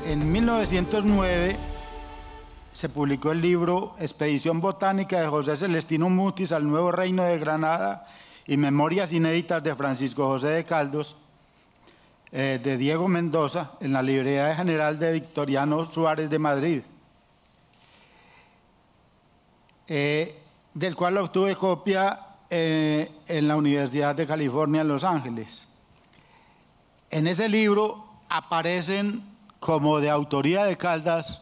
En 1909 se publicó el libro Expedición Botánica de José Celestino Mutis al Nuevo Reino de Granada y Memorias Inéditas de Francisco José de Caldos, de Diego Mendoza, en la Librería General de Victoriano Suárez de Madrid, del cual obtuve copia en la Universidad de California en Los Ángeles. En ese libro aparecen como de autoría de Caldas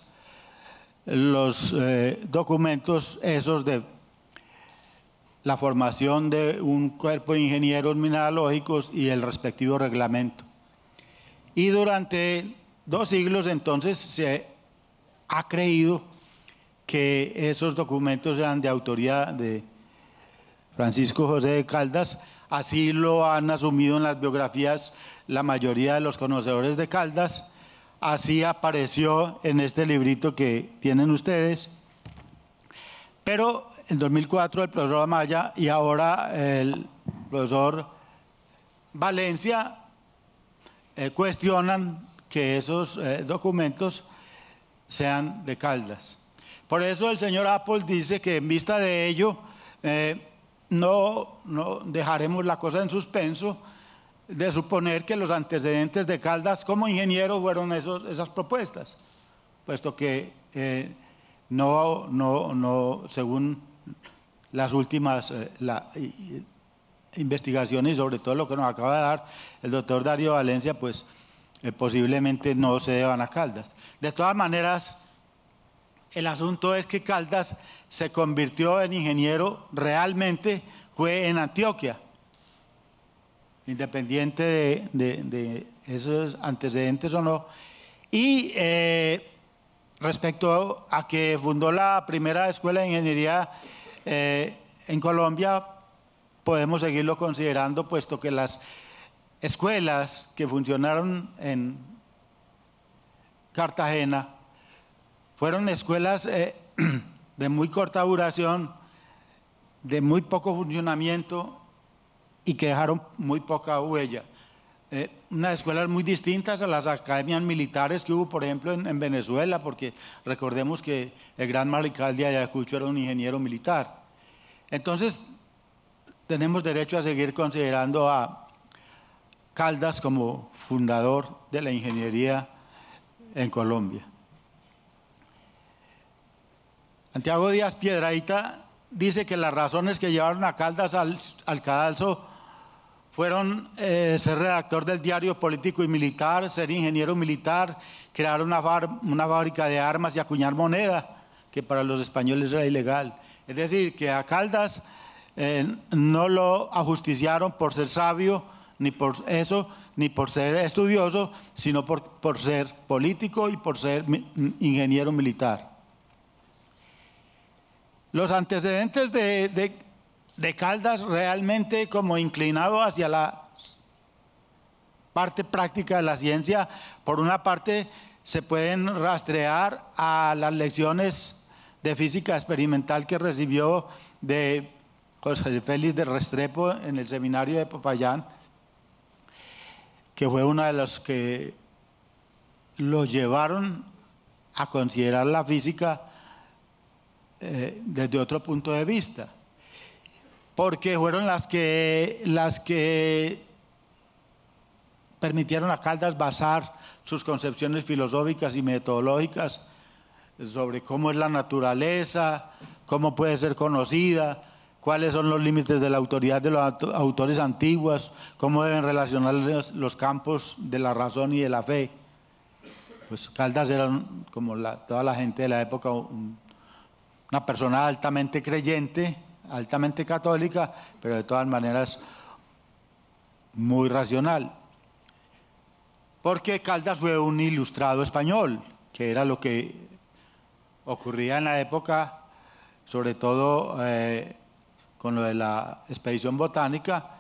los documentos esos de la formación de un cuerpo de ingenieros mineralógicos y el respectivo reglamento. Y durante 2 siglos entonces se ha creído que esos documentos eran de autoría de Francisco José de Caldas. Así lo han asumido en las biografías la mayoría de los conocedores de Caldas. Así apareció en este librito que tienen ustedes. Pero en 2004 el profesor Amaya y ahora el profesor Valencia cuestionan que esos documentos sean de Caldas. Por eso el señor Apple dice que en vista de ello no dejaremos la cosa en suspenso, de suponer que los antecedentes de Caldas como ingeniero fueron esas propuestas, puesto que según las últimas investigaciones y sobre todo lo que nos acaba de dar el doctor Darío Valencia, pues posiblemente no se deban a Caldas. De todas maneras, el asunto es que Caldas se convirtió en ingeniero realmente fue en Antioquia, independiente de esos antecedentes o no. Y respecto a que fundó la primera escuela de ingeniería en Colombia, podemos seguirlo considerando, puesto que las escuelas que funcionaron en Cartagena fueron escuelas de muy corta duración, de muy poco funcionamiento y que dejaron muy poca huella. Unas escuelas muy distintas a las academias militares que hubo, por ejemplo, en Venezuela, porque recordemos que el gran mariscal de Ayacucho era un ingeniero militar. Entonces, tenemos derecho a seguir considerando a Caldas como fundador de la ingeniería en Colombia. Santiago Díaz Piedrahita dice que las razones que llevaron a Caldas al cadalso fueron ser redactor del diario político y militar, ser ingeniero militar, crear una fábrica de armas y acuñar moneda, que para los españoles era ilegal. Es decir, que a Caldas no lo ajusticiaron por ser sabio, ni por eso, ni por ser estudioso, sino por ser político y por ser ingeniero militar. Los antecedentes de Caldas realmente como inclinado hacia la parte práctica de la ciencia, por una parte se pueden rastrear a las lecciones de física experimental que recibió de José Félix de Restrepo en el seminario de Popayán, que fue una de las que lo llevaron a considerar la física desde otro punto de vista, porque fueron las que permitieron a Caldas basar sus concepciones filosóficas y metodológicas sobre cómo es la naturaleza, cómo puede ser conocida, cuáles son los límites de la autoridad de los autores antiguos, cómo deben relacionar los campos de la razón y de la fe. pues Caldas era, como toda la gente de la época, una persona altamente creyente, altamente católica, pero de todas maneras muy racional. Porque Caldas fue un ilustrado español, que era lo que ocurría en la época, sobre todo con lo de la expedición botánica,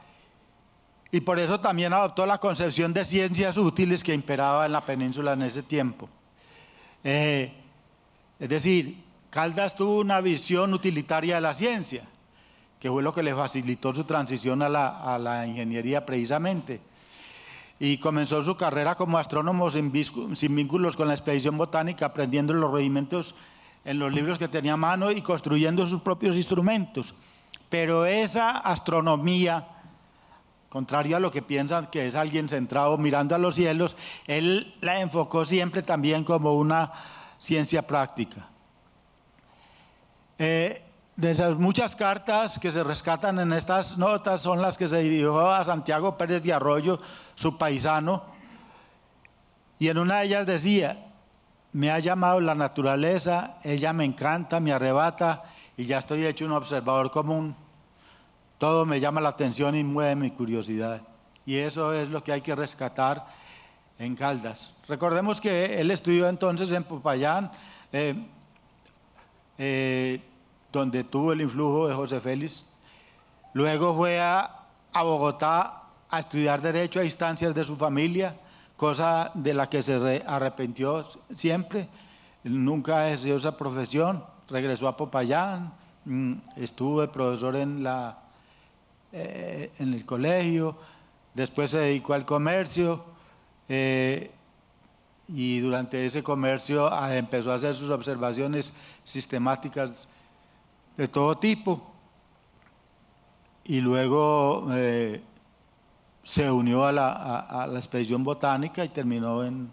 y por eso también adoptó la concepción de ciencias útiles que imperaba en la península en ese tiempo. Es decir, Caldas tuvo una visión utilitaria de la ciencia, que fue lo que le facilitó su transición a la ingeniería precisamente. Y comenzó su carrera como astrónomo sin vínculos con la expedición botánica, aprendiendo los rudimentos en los libros que tenía a mano y construyendo sus propios instrumentos. Pero esa astronomía, contrario a lo que piensan que es alguien centrado mirando a los cielos, él la enfocó siempre también como una ciencia práctica. De esas muchas cartas que se rescatan en estas notas son las que se dirigió a Santiago Pérez de Arroyo, su paisano, y en una de ellas decía: me ha llamado la naturaleza, ella me encanta, me arrebata, y ya estoy hecho un observador común. Todo me llama la atención y mueve mi curiosidad. Y eso es lo que hay que rescatar en Caldas. Recordemos que él estudió entonces en Popayán, donde tuvo el influjo de José Félix. Luego fue a Bogotá a estudiar Derecho a instancias de su familia, cosa de la que se arrepintió siempre. Nunca ejerció esa profesión. Regresó a Popayán, estuvo de profesor en el colegio, después se dedicó al comercio, y durante ese comercio empezó a hacer sus observaciones sistemáticas de todo tipo, y luego se unió a la expedición botánica y terminó en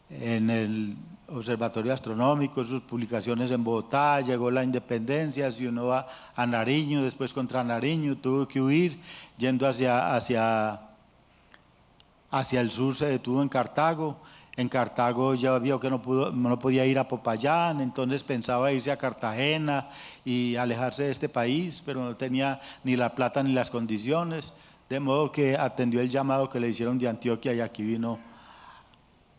el Observatorio Astronómico, sus publicaciones en Bogotá, llegó la independencia, se unió a Nariño, después contra Nariño, tuvo que huir, yendo hacia el sur se detuvo en Cartago. En Cartago ya vio que no podía ir a Popayán, entonces pensaba irse a Cartagena y alejarse de este país, pero no tenía ni la plata ni las condiciones, de modo que atendió el llamado que le hicieron de Antioquia y aquí vino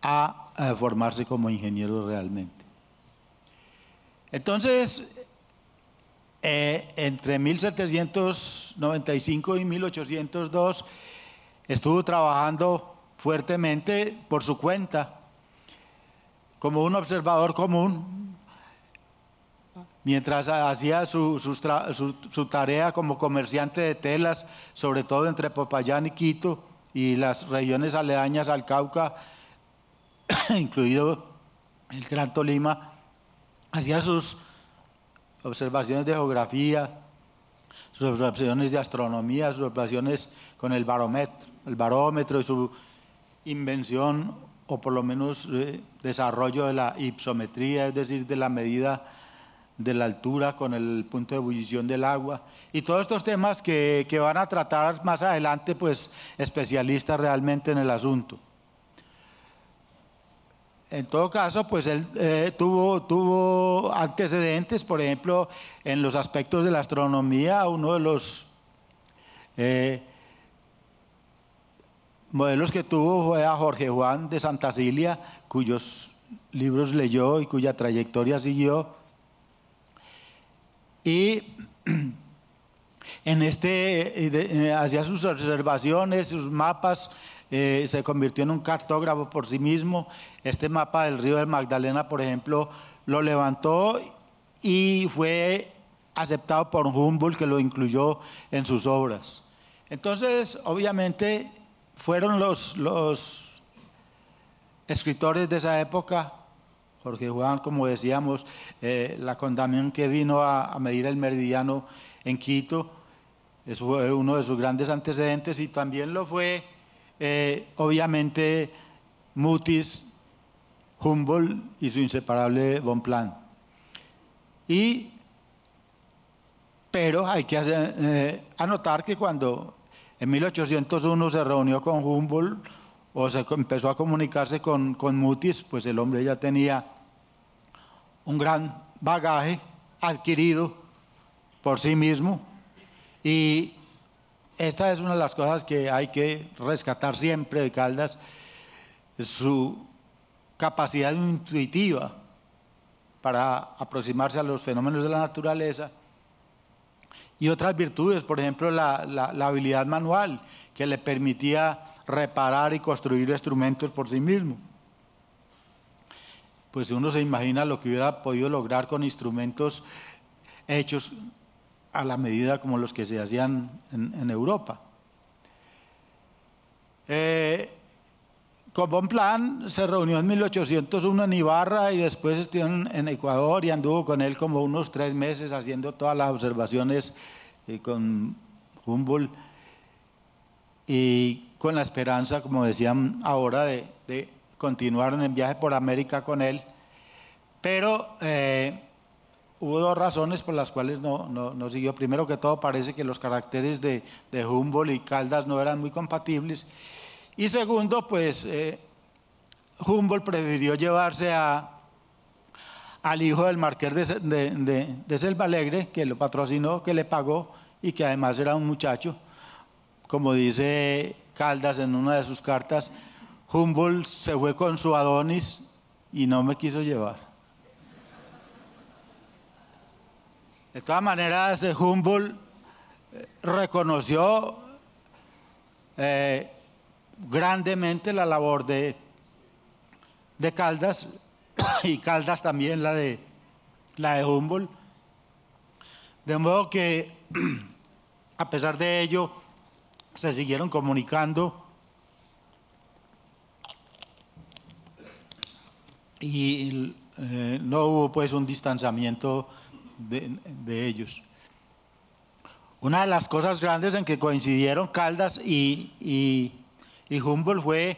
a formarse como ingeniero realmente. Entonces, entre 1795 y 1802 estuvo trabajando fuertemente por su cuenta, como un observador común, mientras hacía su tarea como comerciante de telas, sobre todo entre Popayán y Quito y las regiones aledañas al Cauca, incluido el Gran Tolima. Hacía sus observaciones de geografía, sus observaciones de astronomía, sus observaciones con el barómetro y su invención, o por lo menos desarrollo de la hipsometría, es decir, de la medida de la altura con el punto de ebullición del agua, y todos estos temas que van a tratar más adelante pues especialistas realmente en el asunto. En todo caso, pues él tuvo antecedentes, por ejemplo, en los aspectos de la astronomía. Uno de los modelos que tuvo fue a Jorge Juan de Santa Cilia, cuyos libros leyó y cuya trayectoria siguió. Y hacía sus observaciones, sus mapas, se convirtió en un cartógrafo por sí mismo. Este mapa del río del Magdalena, por ejemplo, lo levantó y fue aceptado por Humboldt, que lo incluyó en sus obras. Entonces, obviamente, fueron los escritores de esa época, Jorge Juan, como decíamos, la Condamine, que vino a medir el meridiano en Quito, eso fue uno de sus grandes antecedentes, y también lo fue, obviamente, Mutis, Humboldt y su inseparable Bonpland. Pero hay que anotar que cuando en 1801 se reunió con Humboldt, o empezó a comunicarse con Mutis, pues el hombre ya tenía un gran bagaje adquirido por sí mismo, y esta es una de las cosas que hay que rescatar siempre de Caldas, su capacidad intuitiva para aproximarse a los fenómenos de la naturaleza, y otras virtudes, por ejemplo, la habilidad manual, que le permitía reparar y construir instrumentos por sí mismo. Pues uno se imagina lo que hubiera podido lograr con instrumentos hechos a la medida como los que se hacían en Europa. Con Bonpland se reunió en 1801 en Ibarra y después estuvo en Ecuador y anduvo con él como unos 3 meses haciendo todas las observaciones con Humboldt, y con la esperanza, como decían ahora, de continuar en el viaje por América con él. Pero hubo 2 razones por las cuales no siguió. Primero que todo, parece que los caracteres de Humboldt y Caldas no eran muy compatibles. Y segundo, pues Humboldt prefirió llevarse al hijo del marqués de Selvalegre, que lo patrocinó, que le pagó y que además era un muchacho. Como dice Caldas en una de sus cartas, Humboldt se fue con su Adonis y no me quiso llevar. De todas maneras, Humboldt reconoció grandemente la labor de Caldas, y Caldas también la de Humboldt, de modo que a pesar de ello se siguieron comunicando y no hubo pues un distanciamiento de ellos. Una de las cosas grandes en que coincidieron Caldas y Humboldt fue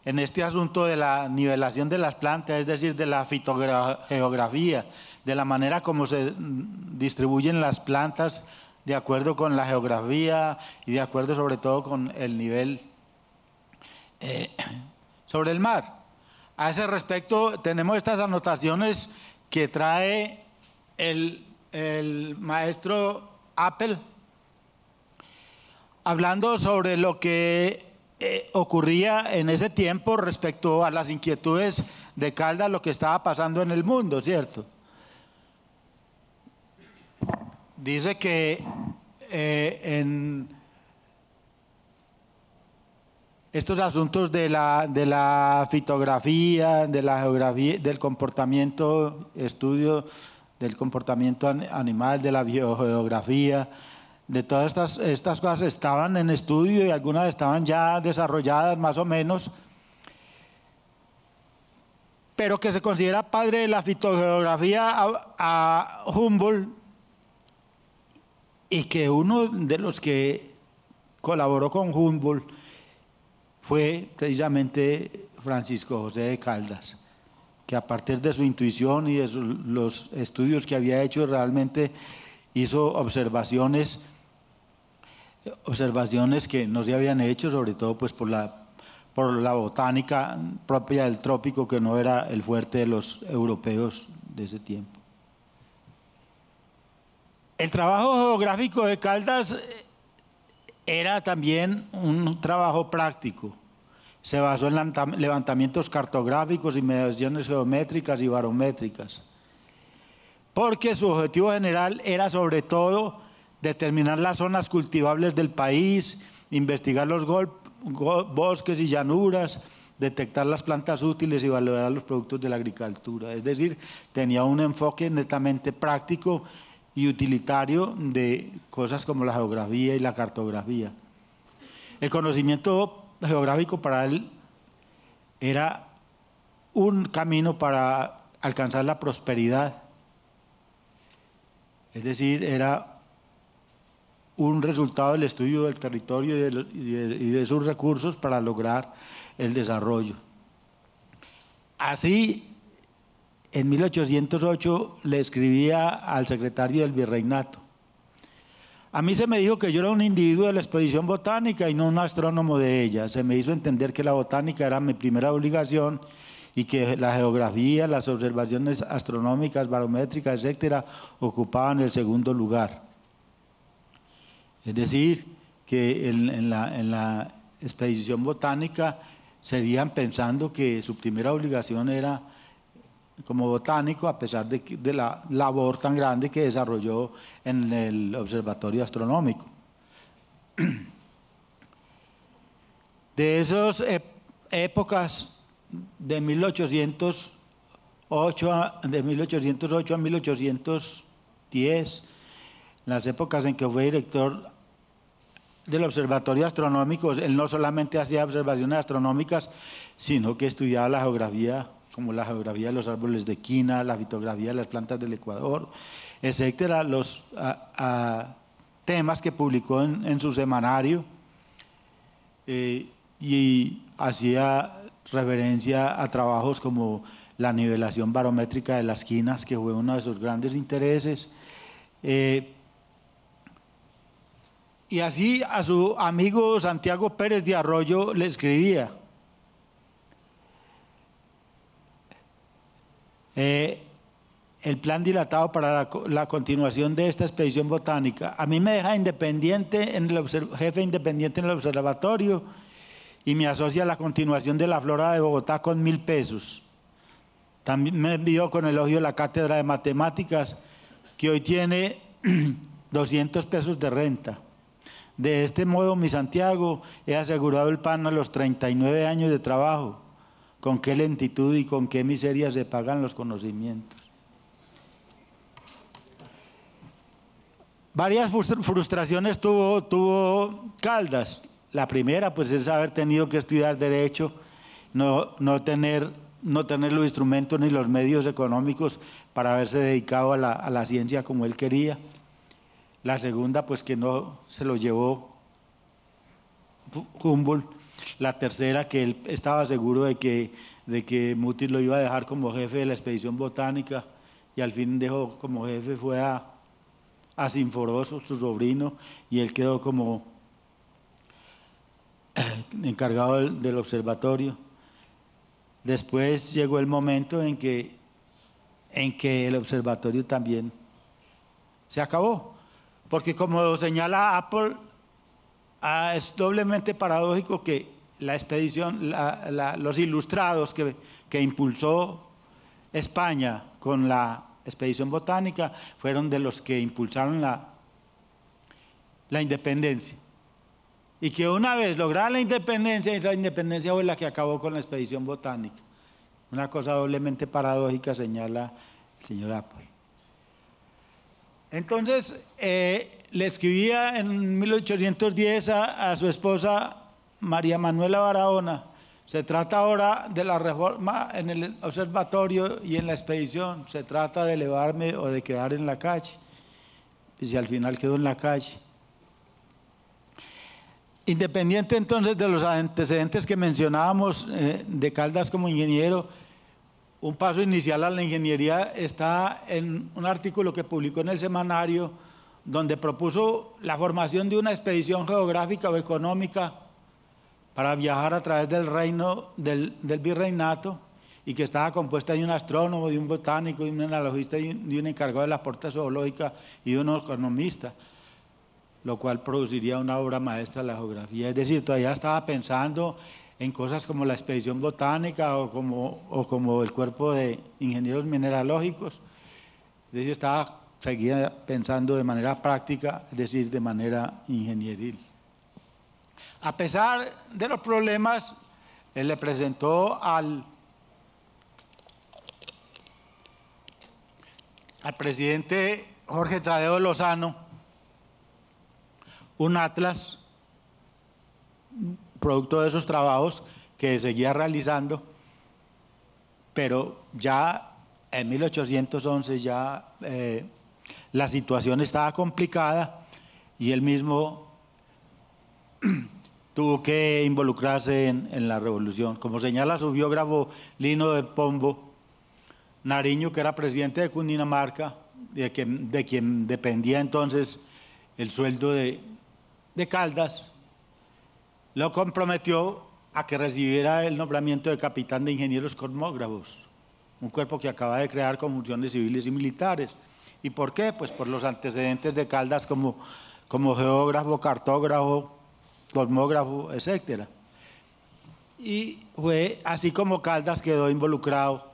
en este asunto de la nivelación de las plantas, es decir, de la fitogeografía, de la manera como se distribuyen las plantas de acuerdo con la geografía y de acuerdo sobre todo con el nivel sobre el mar. A ese respecto tenemos estas anotaciones que trae el maestro Apple, hablando sobre lo que ocurría en ese tiempo respecto a las inquietudes de Caldas, lo que estaba pasando en el mundo, ¿cierto? Dice que en estos asuntos de la fitografía, de la geografía, del comportamiento, estudio del comportamiento animal, de la biogeografía, de todas estas cosas estaban en estudio y algunas estaban ya desarrolladas más o menos, pero que se considera padre de la fitogeografía a Humboldt, y que uno de los que colaboró con Humboldt fue precisamente Francisco José de Caldas, que a partir de su intuición y de los estudios que había hecho realmente hizo observaciones que no se habían hecho, sobre todo pues por la botánica propia del trópico, que no era el fuerte de los europeos de ese tiempo. El trabajo geográfico de Caldas era también un trabajo práctico. Se basó en levantamientos cartográficos y mediciones geométricas y barométricas, porque su objetivo general era sobre todo determinar las zonas cultivables del país, investigar los bosques y llanuras, detectar las plantas útiles y valorar los productos de la agricultura. Es decir, tenía un enfoque netamente práctico y utilitario de cosas como la geografía y la cartografía. El conocimiento geográfico para él era un camino para alcanzar la prosperidad, es decir, era un resultado del estudio del territorio y de sus recursos para lograr el desarrollo. Así, en 1808 le escribía al secretario del virreinato: A mí se me dijo que yo era un individuo de la expedición botánica y no un astrónomo de ella. Se me hizo entender que la botánica era mi primera obligación y que la geografía, las observaciones astronómicas, barométricas, etcétera, ocupaban el segundo lugar. Es decir, que en la expedición botánica serían pensando que su primera obligación era como botánico, a pesar de la labor tan grande que desarrolló en el observatorio astronómico. De esas épocas de 1808 a 1810, las épocas en que fue director del observatorio astronómico, él no solamente hacía observaciones astronómicas, sino que estudiaba la geografía, como la geografía de los árboles de quina, la fitografía de las plantas del Ecuador, etcétera, los temas que publicó en su semanario, y hacía referencia a trabajos como la nivelación barométrica de las quinas, que fue uno de sus grandes intereses. Y así a su amigo Santiago Pérez de Arroyo le escribía: el plan dilatado para la continuación de esta expedición botánica. A mí me deja independiente jefe independiente en el observatorio y me asocia a la continuación de la flora de Bogotá con 1.000 pesos. También me envió con elogio la cátedra de matemáticas, que hoy tiene 200 pesos de renta. De este modo, mi Santiago, he asegurado el pan a los 39 años de trabajo. Con qué lentitud y con qué miseria se pagan los conocimientos. Varias frustraciones tuvo Caldas. La primera, pues, es haber tenido que estudiar Derecho, no tener los instrumentos ni los medios económicos para haberse dedicado a la ciencia como él quería. La segunda, pues, que no se lo llevó Humboldt. La tercera, que él estaba seguro de que Mutis lo iba a dejar como jefe de la expedición botánica, y al fin dejó como jefe fue a Sinforoso, su sobrino, y él quedó como encargado del observatorio. Después llegó el momento en que el observatorio también se acabó, porque, como señala Apple, es doblemente paradójico que la expedición, los ilustrados que impulsó España con la expedición botánica fueron de los que impulsaron la independencia. Y que una vez lograda la independencia fue la que acabó con la expedición botánica. Una cosa doblemente paradójica, señala el señor Apple. Entonces, le escribía en 1810 a su esposa María Manuela Barahona: se trata ahora de la reforma en el observatorio y en la expedición, se trata de elevarme o de quedar en la calle. Y si al final quedó en la calle. Independiente entonces de los antecedentes que mencionábamos de Caldas como ingeniero, un paso inicial a la ingeniería está en un artículo que publicó en el semanario, donde propuso la formación de una expedición geográfica o económica para viajar a través del reino del virreinato, y que estaba compuesta de un astrónomo, de un botánico, de un analogista, de un encargado de la porta zoológica y de un economista, lo cual produciría una obra maestra de la geografía. Es decir, todavía estaba pensando en cosas como la expedición botánica o como el cuerpo de ingenieros mineralógicos. Es decir, seguía pensando de manera práctica, es decir, de manera ingenieril. A pesar de los problemas, él le presentó al presidente Jorge Tadeo Lozano un atlas producto de esos trabajos que seguía realizando, pero ya en 1811 ya la situación estaba complicada y él mismo tuvo que involucrarse en la revolución. Como señala su biógrafo Lino de Pombo, Nariño, que era presidente de Cundinamarca, de quien dependía entonces el sueldo de Caldas, lo comprometió a que recibiera el nombramiento de capitán de ingenieros cosmógrafos, un cuerpo que acaba de crear con funciones civiles y militares. ¿Y por qué? Pues por los antecedentes de Caldas como geógrafo, cartógrafo, cosmógrafo, etc. Y fue así como Caldas quedó involucrado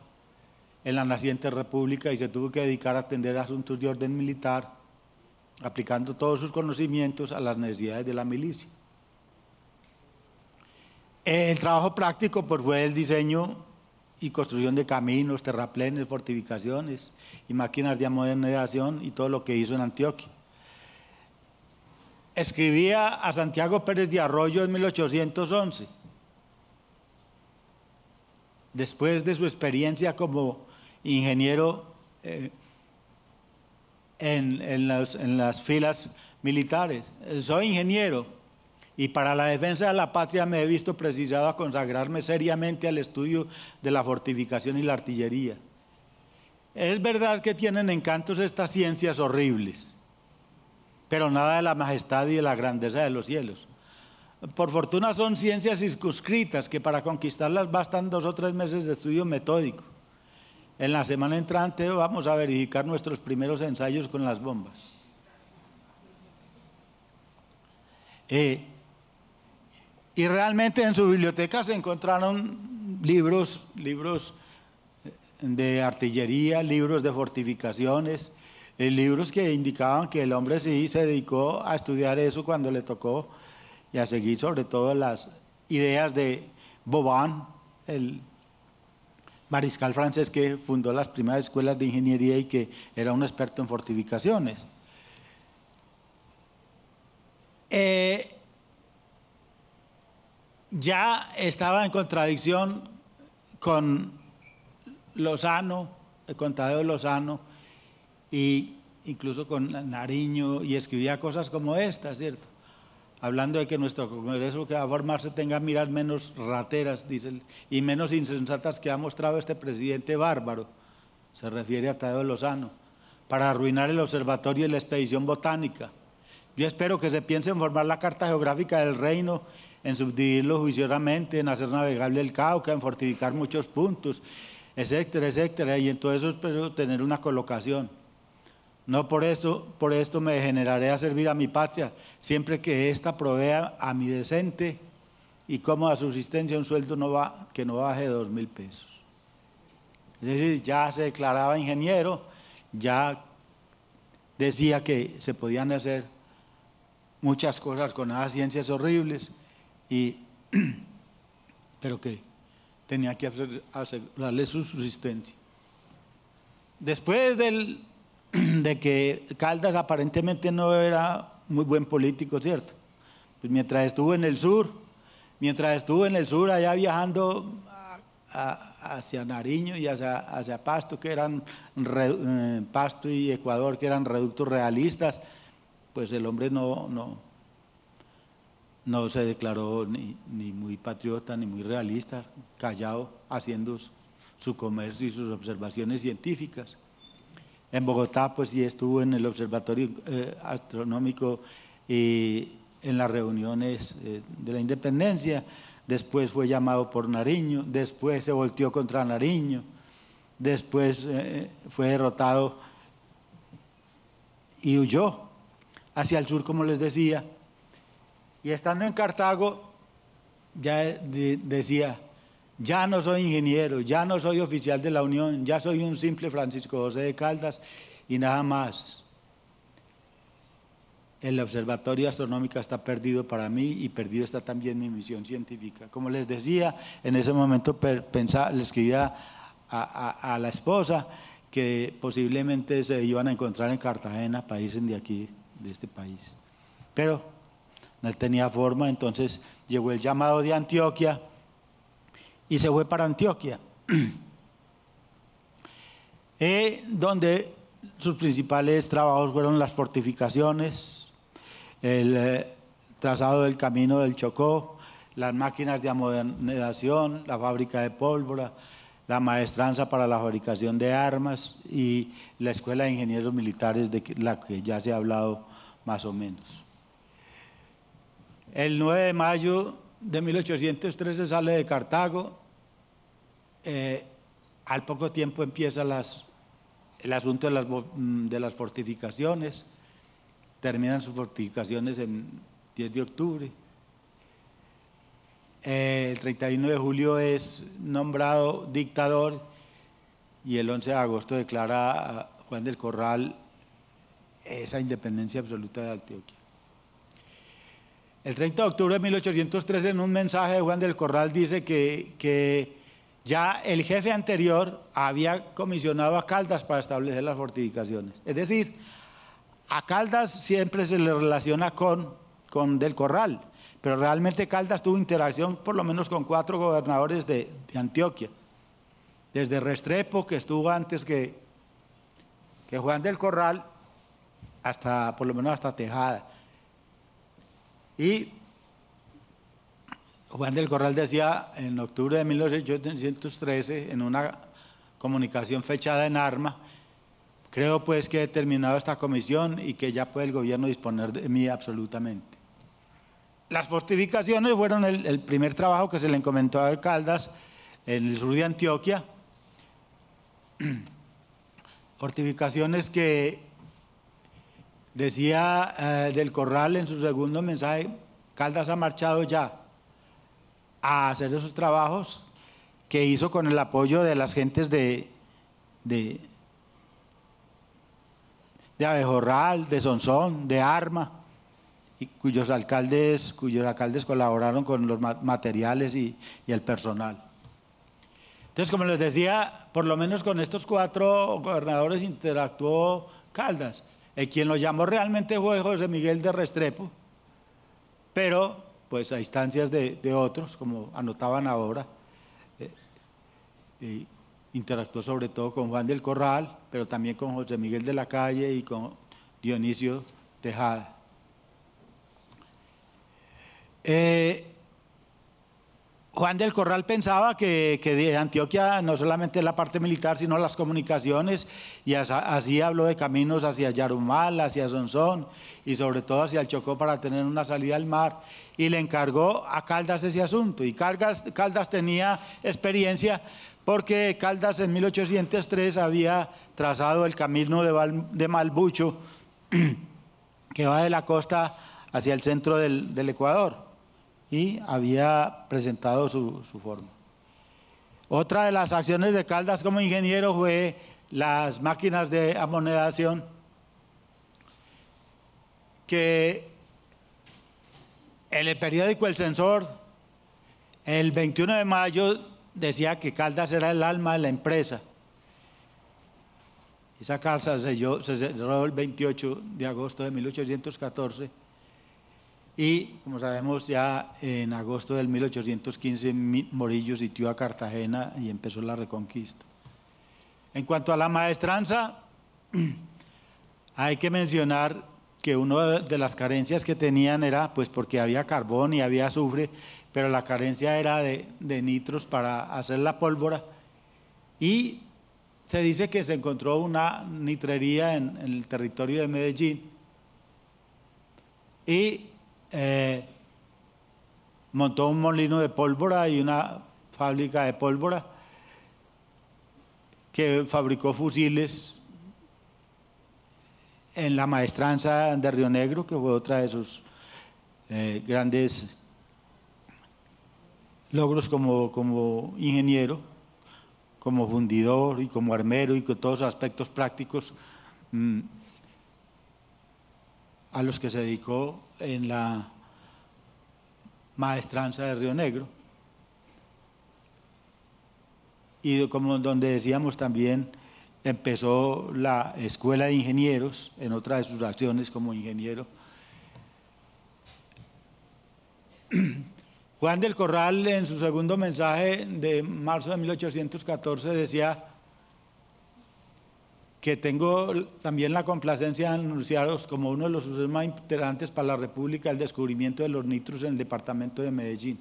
en la naciente república y se tuvo que dedicar a atender asuntos de orden militar, aplicando todos sus conocimientos a las necesidades de la milicia. El trabajo práctico pues, fue el diseño y construcción de caminos, terraplenes, fortificaciones y máquinas de modernización y todo lo que hizo en Antioquia. Escribía a Santiago Pérez de Arroyo en 1811, después de su experiencia como ingeniero en las filas militares. Soy ingeniero y para la defensa de la patria me he visto precisado a consagrarme seriamente al estudio de la fortificación y la artillería. Es verdad que tienen encantos estas ciencias horribles, pero nada de la majestad y de la grandeza de los cielos. Por fortuna son ciencias circunscritas que para conquistarlas bastan 2 o 3 meses de estudio metódico. En la semana entrante vamos a verificar nuestros primeros ensayos con las bombas. Y realmente en su biblioteca se encontraron libros de artillería, libros de fortificaciones, libros que indicaban que el hombre sí se dedicó a estudiar eso cuando le tocó y a seguir sobre todo las ideas de Vauban, el mariscal francés que fundó las primeras escuelas de ingeniería y que era un experto en fortificaciones. Ya estaba en contradicción con Lozano, con Tadeo Lozano, e incluso con Nariño, y escribía cosas como estas, ¿cierto? Hablando de que nuestro Congreso que va a formarse tenga miras menos rateras, dice él, y menos insensatas que ha mostrado este presidente bárbaro, se refiere a Tadeo Lozano, para arruinar el observatorio y la expedición botánica. Yo espero que se piense en formar la Carta Geográfica del Reino, en subdividirlo juiciosamente, en hacer navegable el Cauca, en fortificar muchos puntos, etcétera, etcétera, y en todo eso espero tener una colocación. No por esto me degeneraré a servir a mi patria, siempre que ésta provea a mi decente y cómoda subsistencia un sueldo que no baje de 2.000 pesos. Es decir, ya se declaraba ingeniero, ya decía que se podían hacer muchas cosas con esas ciencias horribles, pero que tenía que asegurarle su subsistencia. Después de que Caldas aparentemente no era muy buen político, ¿cierto? Pues mientras estuvo en el sur, allá viajando hacia Nariño y hacia Pasto, que eran Pasto y Ecuador, que eran reductos realistas, pues el hombre no se declaró ni muy patriota ni muy realista, callado, haciendo su comercio y sus observaciones científicas. En Bogotá, pues sí estuvo en el Observatorio Astronómico y en las reuniones de la Independencia, después fue llamado por Nariño, después se volteó contra Nariño, después fue derrotado y huyó hacia el sur, como les decía, y estando en Cartago ya decía: ya no soy ingeniero, ya no soy oficial de la Unión, ya soy un simple Francisco José de Caldas y nada más. El Observatorio Astronómico está perdido para mí y perdido está también mi misión científica. Como les decía, en ese momento le escribía a la esposa que posiblemente se iban a encontrar en Cartagena para irse de aquí, de este país. Pero no tenía forma, entonces llegó el llamado de Antioquia y se fue para Antioquia, donde sus principales trabajos fueron las fortificaciones, el trazado del camino del Chocó, las máquinas de amonedación, la fábrica de pólvora, la maestranza para la fabricación de armas y la Escuela de Ingenieros Militares, de la que ya se ha hablado más o menos. El 9 de mayo de 1813 sale de Cartago. Al poco tiempo empieza el asunto de las fortificaciones. Terminan sus fortificaciones en 10 de octubre. El 31 de julio es nombrado dictador y el 11 de agosto declara a Juan del Corral esa independencia absoluta de Antioquia. El 30 de octubre de 1813, en un mensaje de Juan del Corral, dice que ya el jefe anterior había comisionado a Caldas para establecer las fortificaciones. Es decir, a Caldas siempre se le relaciona con del Corral, pero realmente Caldas tuvo interacción por lo menos con 4 gobernadores de Antioquia. Desde Restrepo, que estuvo antes que Juan del Corral, hasta por lo menos hasta Tejada. Y Juan del Corral decía en octubre de 1813, en una comunicación fechada en Arma, creo pues que he terminado esta comisión y que ya puede el gobierno disponer de mí absolutamente. Las fortificaciones fueron el primer trabajo que se le encomendó a Caldas en el sur de Antioquia. Fortificaciones que decía del Corral en su segundo mensaje, Caldas ha marchado ya a hacer esos trabajos que hizo con el apoyo de las gentes de Abejorral, de Sonsón, de Arma, y cuyos alcaldes colaboraron con los materiales y el personal. Entonces, como les decía, por lo menos con estos 4 gobernadores interactuó Caldas. Quien lo llamó realmente fue José Miguel de Restrepo, pero pues a instancias de otros, como anotaban ahora, interactuó sobre todo con Juan del Corral, pero también con José Miguel de la Calle y con Dionisio Tejada. Juan del Corral pensaba que de Antioquia no solamente la parte militar, sino las comunicaciones, y así habló de caminos hacia Yarumal, hacia Sonsón y sobre todo hacia el Chocó para tener una salida al mar, y le encargó a Caldas ese asunto. Y Caldas tenía experiencia porque Caldas en 1803 había trazado el camino de Malbucho que va de la costa hacia el centro del Ecuador, y había presentado su forma. Otra de las acciones de Caldas como ingeniero fue las máquinas de amonedación, que en el periódico El Censor, el 21 de mayo, decía que Caldas era el alma de la empresa. Esa carta se cerró el 28 de agosto de 1814. Y, como sabemos, ya en agosto del 1815 Morillo sitió a Cartagena y empezó la reconquista. En cuanto a la maestranza, hay que mencionar que una de las carencias que tenían era, pues porque había carbón y había azufre, pero la carencia era de nitros para hacer la pólvora. Y se dice que se encontró una nitrería en el territorio de Medellín. Y montó un molino de pólvora y una fábrica de pólvora que fabricó fusiles en la maestranza de Río Negro, que fue otra de sus grandes logros como ingeniero, como fundidor y como armero, y con todos los aspectos prácticos a los que se dedicó en la maestranza de Río Negro. Y como donde decíamos también, empezó la Escuela de Ingenieros en otra de sus acciones como ingeniero. Juan del Corral, en su segundo mensaje de marzo de 1814, decía que tengo también la complacencia de anunciaros como uno de los sucesos más interesantes para la República el descubrimiento de los nitros en el departamento de Medellín.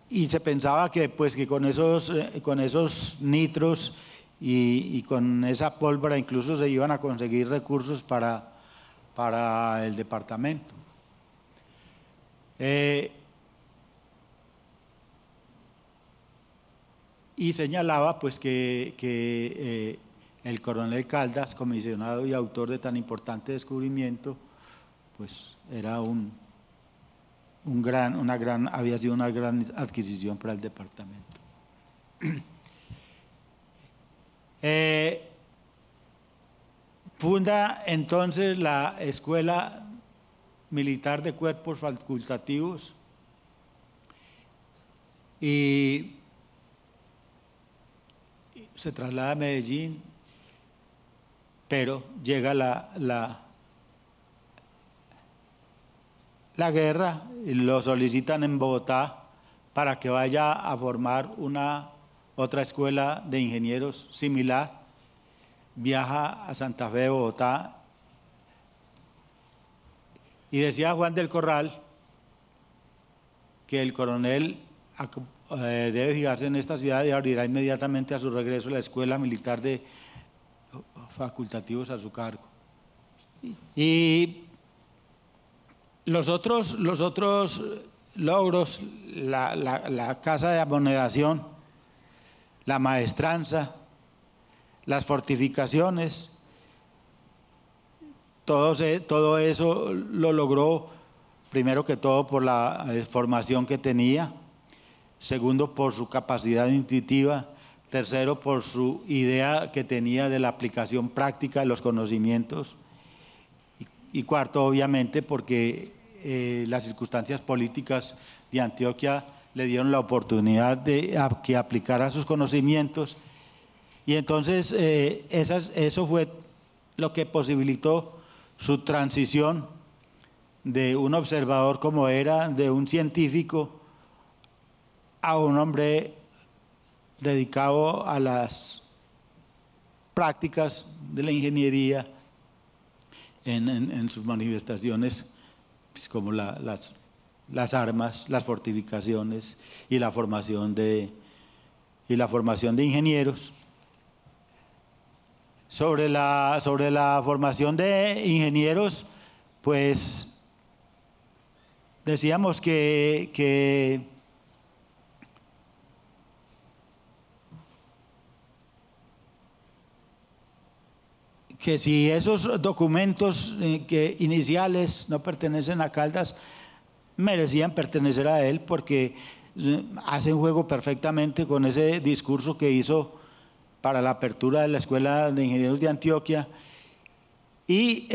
Y se pensaba que, pues, que con esos nitros y con esa pólvora incluso se iban a conseguir recursos para el departamento. Y señalaba pues que el coronel Caldas, comisionado y autor de tan importante descubrimiento, pues era había sido una gran adquisición para el departamento. Funda entonces la Escuela Militar de Cuerpos Facultativos y se traslada a Medellín, pero llega la guerra y lo solicitan en Bogotá para que vaya a formar otra escuela de ingenieros similar. Viaja a Santa Fe de Bogotá y decía Juan del Corral que el coronel debe fijarse en esta ciudad y abrirá inmediatamente a su regreso la Escuela Militar de Facultativos a su cargo. Y los otros logros, la casa de amonedación, la maestranza, las fortificaciones, todo eso lo logró, primero que todo, por la formación que tenía, segundo, por su capacidad intuitiva, tercero, por su idea que tenía de la aplicación práctica de los conocimientos, y cuarto, obviamente, porque las circunstancias políticas de Antioquia le dieron la oportunidad de que aplicara sus conocimientos. Y entonces eso fue lo que posibilitó su transición de un observador como era, de un científico, a un hombre dedicado a las prácticas de la ingeniería en sus manifestaciones, pues, como las armas, las fortificaciones y la formación de ingenieros. Sobre la formación de ingenieros, pues decíamos que si esos documentos iniciales no pertenecen a Caldas, merecían pertenecer a él, porque hacen juego perfectamente con ese discurso que hizo para la apertura de la Escuela de Ingenieros de Antioquia y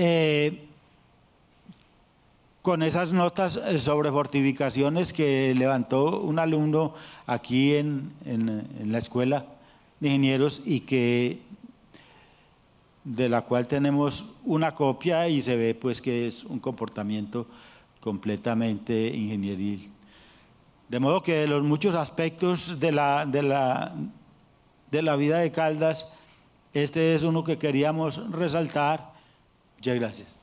con esas notas sobre fortificaciones que levantó un alumno aquí en la Escuela de Ingenieros y de la cual tenemos una copia y se ve pues que es un comportamiento completamente ingenieril. De modo que de los muchos aspectos de la vida de Caldas, este es uno que queríamos resaltar. Muchas gracias.